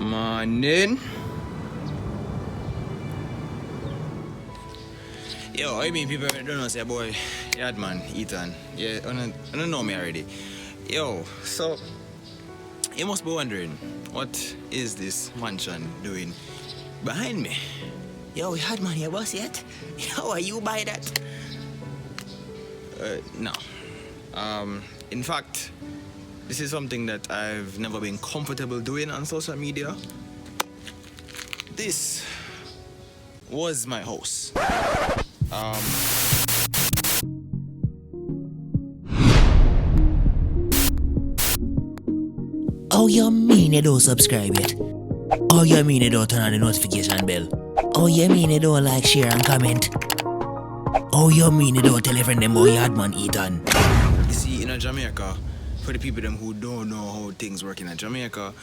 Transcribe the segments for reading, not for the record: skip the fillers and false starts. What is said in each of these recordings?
Morning. Yo, I mean people don't know say boy, Yaadman, Etan. Yeah, I don't know me already. Yo, so you must be wondering, what is this mansion doing behind me? Yo, Yaadman, your boss yet? Yo, are you by that? No. In fact, this is something that I've never been comfortable doing on social media. This was my house. Oh, you mean you don't subscribe yet? Oh, you mean you don't turn on the notification bell? Oh, you mean you don't like, share and comment? Oh, you mean you don't tell a friend them about Yaadman, Etan? You see, in Jamaica, for the people them who don't know how things work in Jamaica,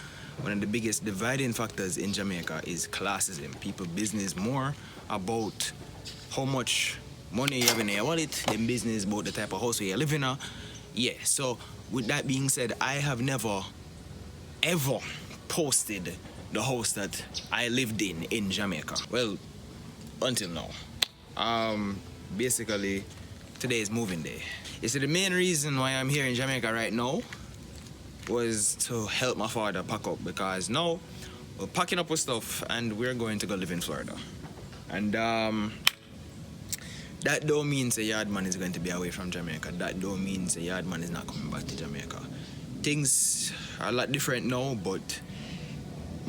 one of the biggest dividing factors in Jamaica is classism. People business more about how much money you have in your wallet than business about the type of house where you live in. Yeah, so with that being said, I have never, ever posted the house that I lived in Jamaica. Well, until now. Basically, today is moving day. You see, the main reason why I'm here in Jamaica right now was to help my father pack up, because now we're packing up with stuff and we're going to go live in Florida. And that don't mean the Yaadman is going to be away from Jamaica. That don't mean the Yaadman is not coming back to Jamaica. Things are a lot different now, but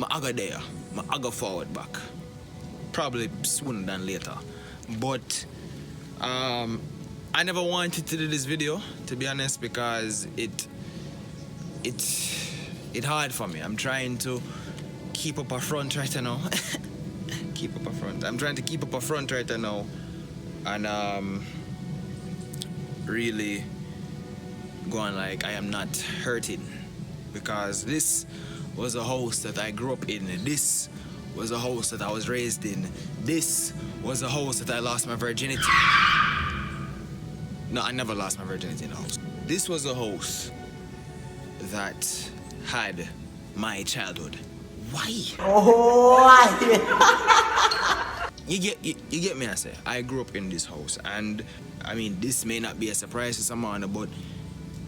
I go there. I go forward back. Probably sooner than later. But I never wanted to do this video, to be honest, because it's hard for me. I'm trying to keep up a front right now. Keep up a front. I'm trying to keep up a front right now, and really going like I am not hurting, because this was a house that I grew up in. This was a house that I was raised in. This was a house that I lost my virginity. No, I never lost my virginity in a house. This was a house that had my childhood. Why? Oh, You get me, I say. I grew up in this house, and I mean, this may not be a surprise to someone, but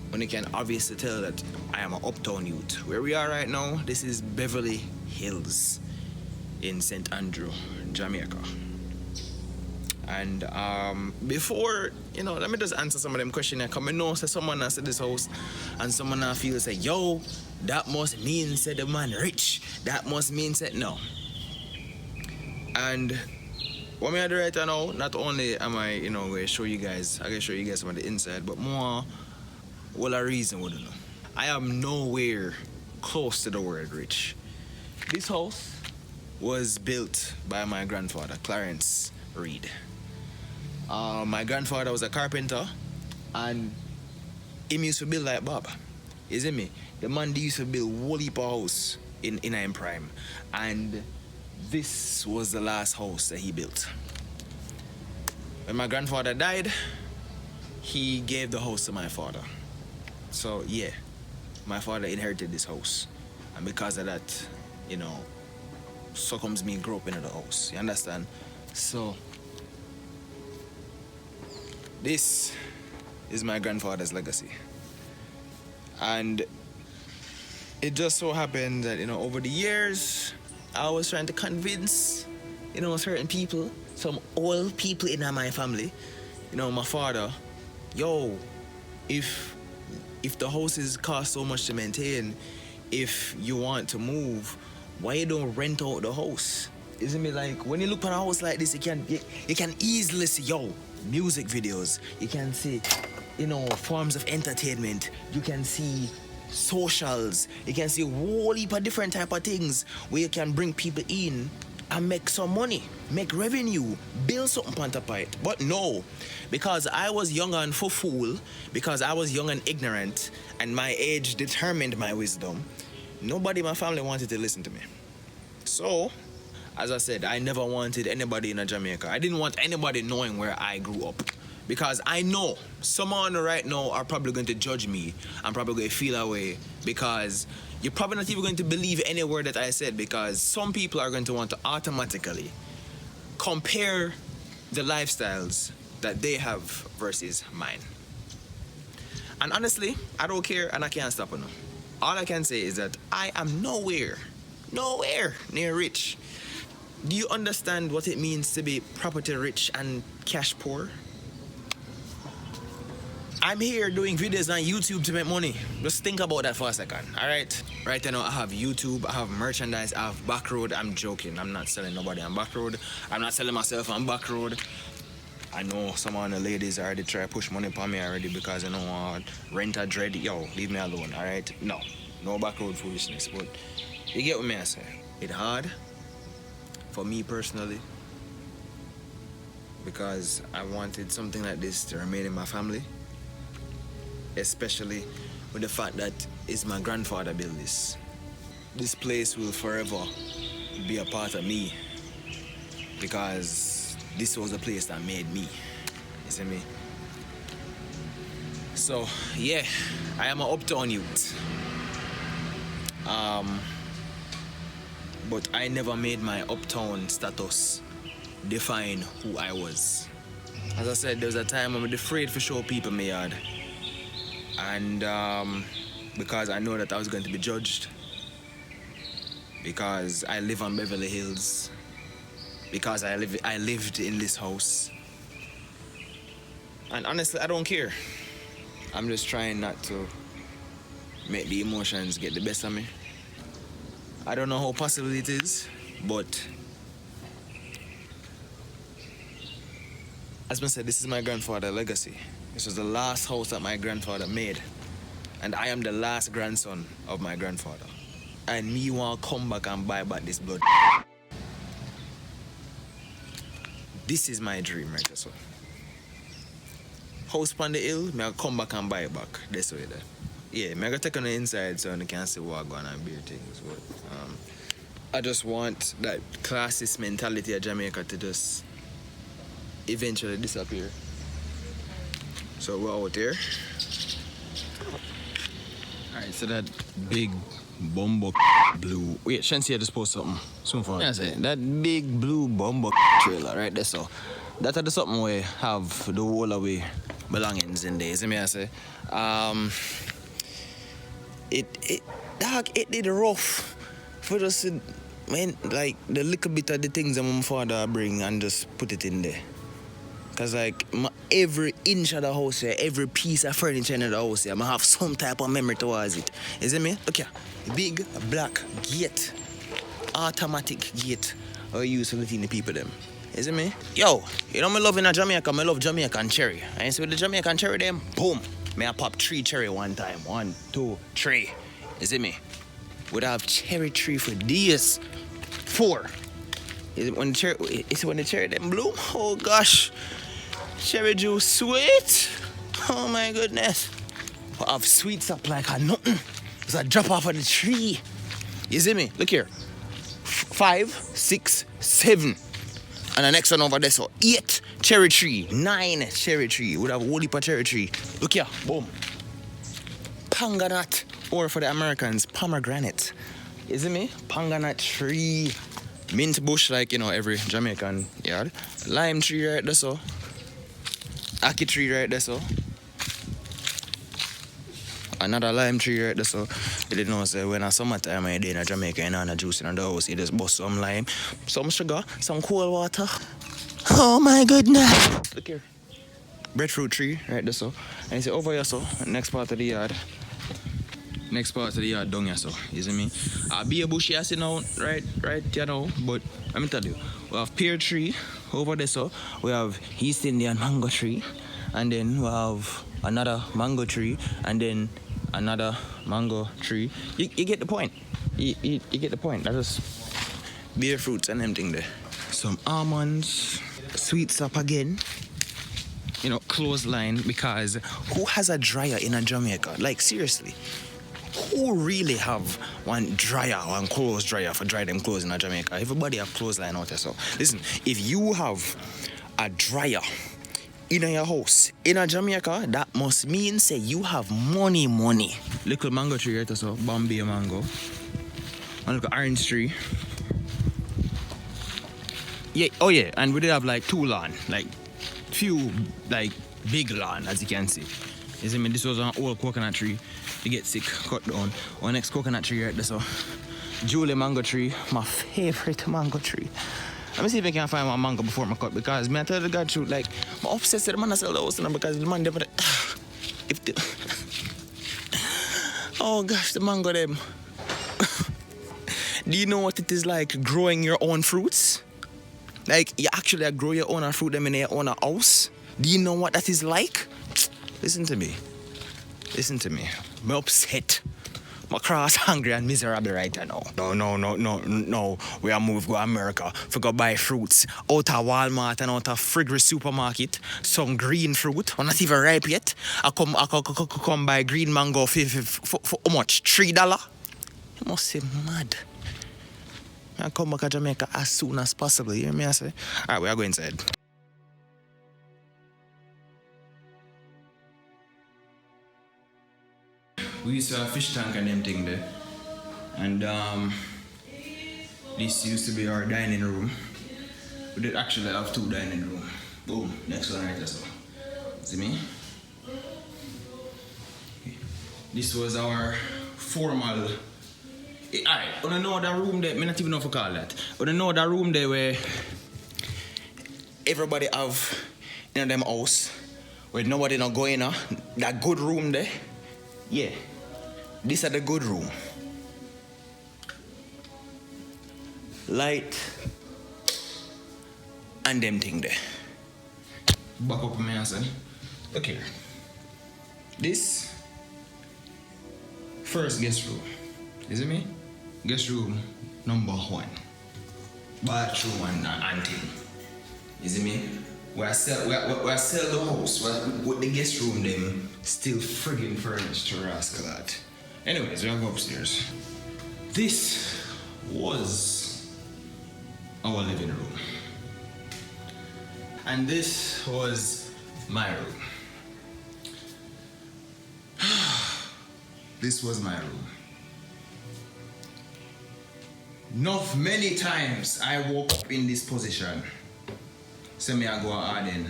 when you can obviously tell that I am an uptown youth. Where we are right now, this is Beverly Hills in St. Andrew, Jamaica. And before, let me just answer some of them questions. Because I know someone has said this house, and someone now feels like, yo, that must mean said the man rich. That must mean said no. And what I do right now, not only am I, going to show you guys, I can show you guys some of the inside, but more, well, a reason we don't know. I am nowhere close to the word rich. This house was built by my grandfather, Clarence Reed. My grandfather was a carpenter, and he used to build like Bob. You see me? The man used to build whole heap of house in his prime, and this was the last house that he built. When my grandfather died, he gave the house to my father. So yeah, my father inherited this house, and because of that, so comes me grow up in the house. You understand? So this is my grandfather's legacy. And it just so happened that, over the years, I was trying to convince, certain people, some old people in my family, my father, yo, if the houses cost so much to maintain, if you want to move, why you don't rent out the house? Isn't it like when you look on a house like this, you can easily see music videos. You can see, forms of entertainment. You can see socials. You can see a whole heap of different type of things where you can bring people in and make some money, make revenue, build something on top of it. But no, because I was young and fool, because I was young and ignorant, and my age determined my wisdom, nobody in my family wanted to listen to me. So, as I said, I never wanted anybody in Jamaica. I didn't want anybody knowing where I grew up. Because I know someone right now are probably going to judge me. I'm probably going to feel away because you're probably not even going to believe any word that I said, because some people are going to want to automatically compare the lifestyles that they have versus mine. And honestly, I don't care and I can't stop it now. All I can say is that I am nowhere near rich. Do you understand what it means to be property rich and cash poor? I'm here doing videos on YouTube to make money. Just think about that for a second, alright? Right now I have YouTube, I have merchandise, I have Backroad. I'm joking, I'm not selling nobody on Backroad. I'm not selling myself on Backroad. I know some of the ladies already try to push money upon me already because rent a dread. Yo, leave me alone, alright? No Backroad foolishness, but you get what me I say. It's hard for me personally because I wanted something like this to remain in my family. Especially with the fact that it's my grandfather built this. This place will forever be a part of me because this was the place that made me. You see me? So yeah, I am an uptown youth. But I never made my uptown status define who I was. As I said, there was a time I'm afraid to show people my yard. And because I know that I was going to be judged, because I live on Beverly Hills, because I lived in this house. And honestly, I don't care. I'm just trying not to make the emotions get the best of me. I don't know how possible it is, but as I said, this is my grandfather's legacy. This was the last house that my grandfather made. And I am the last grandson of my grandfather. And me want to come back and buy back this blood. This is my dream right so. House on the hill, me I come back and buy it back. This way there. Yeah, me I take on the inside so you can see what I go on and beer things. But I just want that classist mentality of Jamaica to just eventually disappear. So we're out there. Alright, so that big bumbo blue. Wait, Shensi just post something. Soon for that big blue bumbo trailer right there. So that's the something we have the whole of we belongings in there. See me I say. It did rough for us, man, like the little bit of the things that my father bring and just put it in there. Cause like every inch of the house here, every piece of furniture in the house here, I have some type of memory towards it. You see me? Look here, big black gate, automatic gate. I use to let in the people them. You see me? Yo, you know me love in Jamaica, I love Jamaican cherry. And you see with the Jamaican cherry them, boom. Me I pop 3 cherry one time. 1, 2, 3. You see me? Would have cherry tree for days. 4. Is it when the cherry them bloom? Oh gosh. Cherry juice sweet. Oh my goodness. I have sweets up like a nothing. It's a drop off of the tree. You see me? Look here. 5, 6, 7. And the next one over there, so 8 cherry tree, 9 cherry tree. Would have a whole heap of cherry tree. Look here, boom. Panganut, or for the Americans, pomegranate. You see me? Panganut tree. Mint bush, like, every Jamaican yard. Lime tree right there, so. Ackee tree right there, so. Another lime tree right there, so. You didn't know, say, when a summertime I did in Jamaica and a juice in the house, you just bust some lime, some sugar, some cold water. Oh my goodness. Look here. Breadfruit tree right there, so. And you see over here, so, next part of the yard. next part of the yard down here, so you see me? Be a bush here, see now, right, you know. But let me tell you, we have pear tree over there, so we have East Indian mango tree, and then we have another mango tree, and then another mango tree. You get the point. You get the point. That's just beer fruits and everything there. Some almonds, sweet sap again. You know, clothesline, because who has a dryer in a Jamaica? Like, seriously. Who really have one dryer, one clothes dryer for dry them clothes in a Jamaica? Everybody have clothesline out there. So, listen, if you have a dryer in your house in a Jamaica, that must mean, say, you have money. Little mango tree right there, so Bombay mango. And look at orange tree. Yeah, oh yeah, and we did have like 2 lawn, like few like big lawn, as you can see. You see me? This was an old coconut tree. You get sick, cut down. Our next coconut tree right there, so Julie mango tree, my favorite mango tree. Let me see if I can find one mango before my cut, because man, I tell the God truth, like I'm obsessed with the man I sell the house now, because the man never if the oh gosh, the mango them. Do you know what it is like growing your own fruits? Like, you actually grow your own fruit them in your own house. Do you know what that is like? Listen to me. I'm upset. I'm cross, hungry and miserable right now. No. We are moved to America to go buy fruits out of Walmart and out of Frigri supermarket. Some green fruit, not even ripe yet. I come buy green mango for how much? $3? You must be mad. I come back to Jamaica as soon as possible. You hear me? I say, all right, we are going inside. We used to have a fish tank and them thing there. And this used to be our dining room. We did actually have 2 dining rooms. Boom, next one right there. So. See me? Okay. This was our formal. Alright, I know that room there, I not even know if I call that. But I know that room there where everybody have in them house, where nobody not going in, that good room there. Yeah, this is the good room. Light and them thing there. Back up my answer. Look here. This first guest room. Is it me? Guest room number 1. Bathroom and thing. Is it me? We sell the house with the guest room them still friggin' furnished to rascal that. Anyways, we'll go upstairs. This was our living room. And this was my room. This was my room. Many times I woke up in this position. So me I go hard in.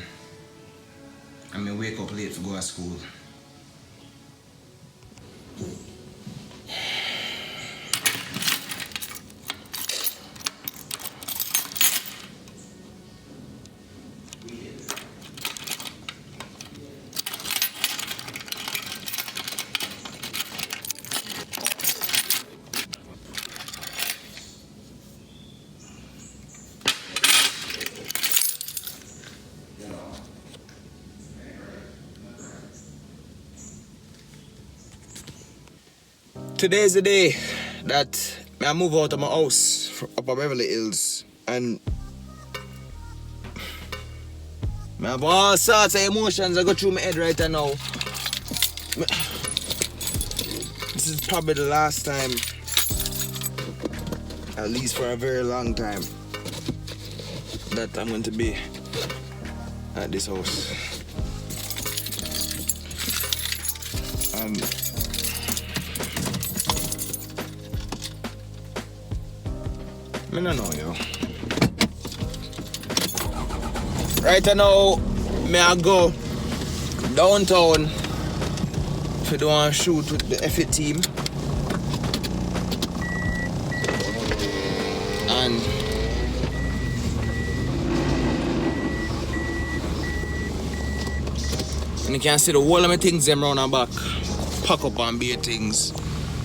And me wake up late to go to school. Today is the day that I move out of my house up at Beverly Hills, and I have all sorts of emotions that go through my head right now. This is probably the last time, at least for a very long time, that I'm going to be at this house. I don't know, yo. Right now, me I go downtown to do a shoot with the F8 team. And you can see the whole of my things them round and back. Pack up and beer things.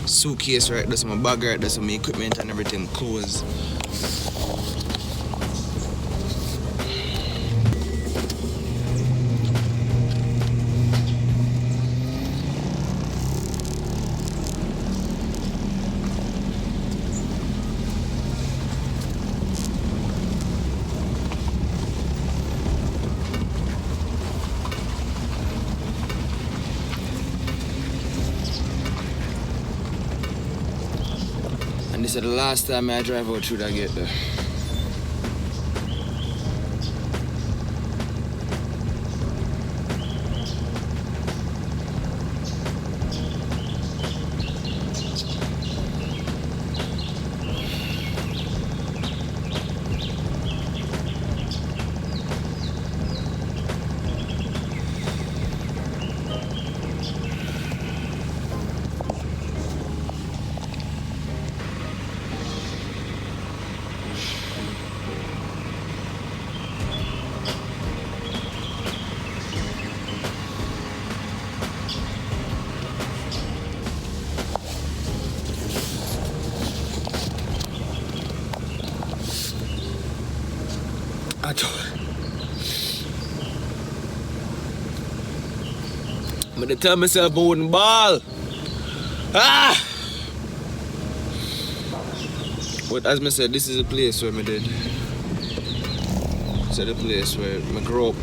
suitcase right there, so my bag right there, so my equipment and everything, clothes. And this is the last time I drive out through that gate there. I'm gonna tell myself I wouldn't ball. Ah! But as I said, this is a place where I did. It's the place where I grew up.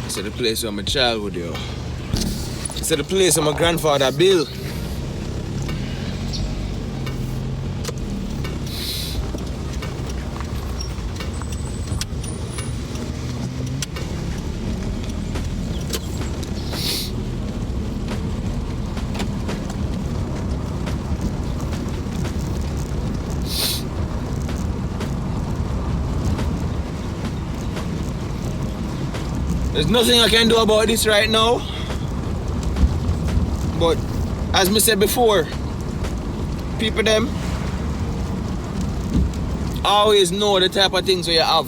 It's the place where my childhood, yo. It's the place where my grandfather built. There's nothing I can do about this right now. But as I said before, people them always know the type of things you have.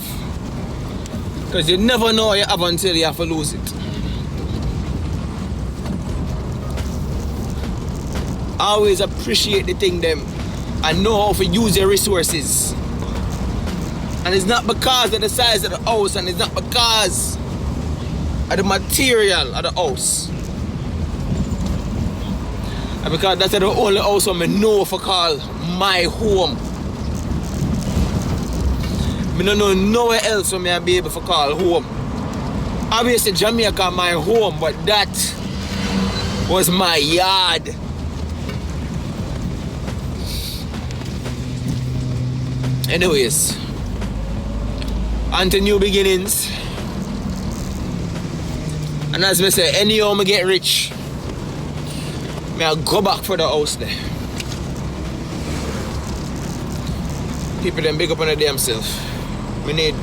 Because you never know what you have until you have to lose it. Always appreciate the thing them and know how to use your resources. And it's not because of the size of the house, and it's not because of the material of the house. And because that's the only house I know for call my home. I don't know nowhere else where I be able to call home. Obviously Jamaica my home, but that was my yard. Anyways, on to new beginnings. And as I say, anyhow I get rich, I'll go back for the house there. People them big up on their damn self. We need